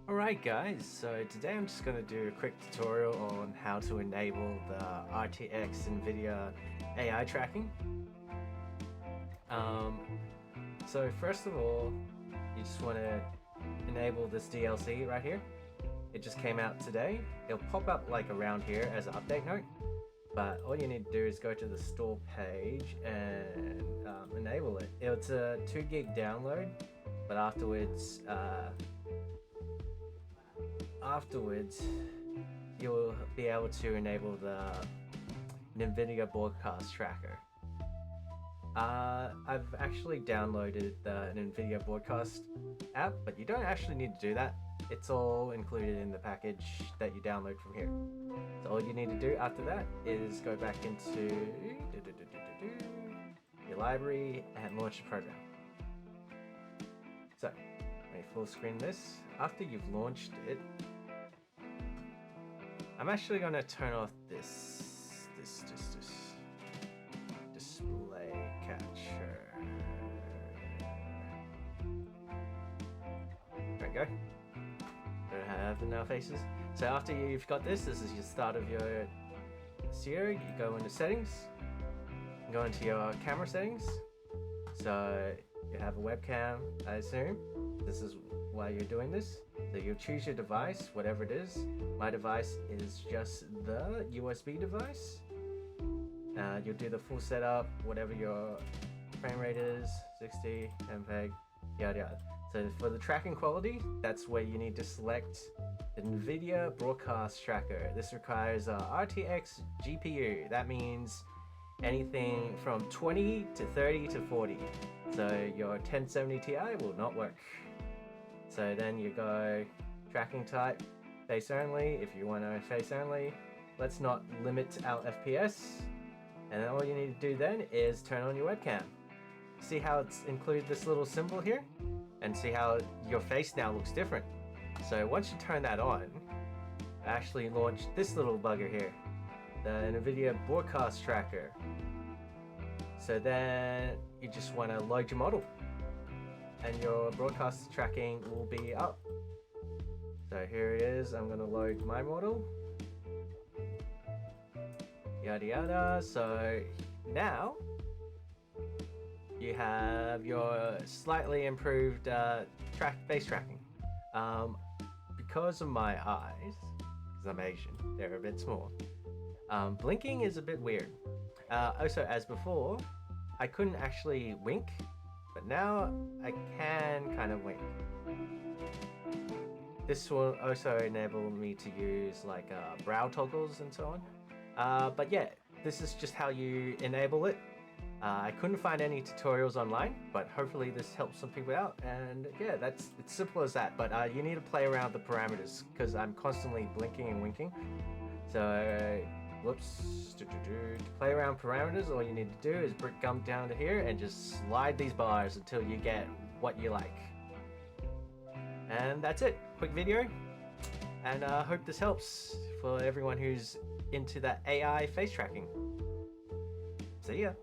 Alright guys, so today I'm just going to do a quick tutorial on how to enable the RTX Nvidia AI tracking. So first of all, you just want to enable this DLC right here. It just came out today. It'll pop up like around here as an update note, but all you need to do is go to the store page and enable it. It's a 2 gig download, but afterwards you'll be able to enable the Nvidia broadcast tracker. I've actually downloaded the Nvidia broadcast app, but you don't actually need to do that. It's all included in the package that you download from here. So all you need to do after that is go back into your library and launch the program. So let me full screen this. After you've launched it, I'm actually going to turn off this display capture. There we go. Don't have the now faces. So after you've got this is your start of your studio. You go into settings, you go into your camera settings. So you have a webcam, I assume. This is why you're doing this. So you'll choose your device, whatever it is. My device is just the USB device. You'll do the full setup, whatever your frame rate is, 60, MPEG, yada yada. So for the tracking quality, that's where you need to select the Nvidia broadcast tracker. This requires a RTX GPU. That means anything from 20 to 30 to 40. So your 1070 Ti will not work. So then you go tracking type, face only. If you want to face only, let's not limit our FPS. And then all you need to do then is turn on your webcam. See how it's included this little symbol here? And see how your face now looks different. So once you turn that on, actually launch this little bugger here, the Nvidia broadcast tracker. So then you just want to load your model, and your broadcast tracking will be up. So here it is. I'm going to load my model. Yada yada. So now you have your slightly improved face tracking. Because of my eyes, because I'm Asian, they're a bit small. Blinking is a bit weird. Also, as before, I couldn't actually wink, but now I can kind of wink. This will also enable me to use like brow toggles and so on. But yeah, this is just how you enable it. I couldn't find any tutorials online, but hopefully this helps some people out. And yeah, it's simple as that. But you need to play around with the parameters because I'm constantly blinking and winking. So whoops. To play around parameters, all you need to do is come down to here and just slide these bars until you get what you like. And that's it. Quick video. And I hope this helps for everyone who's into that AI face tracking. See ya.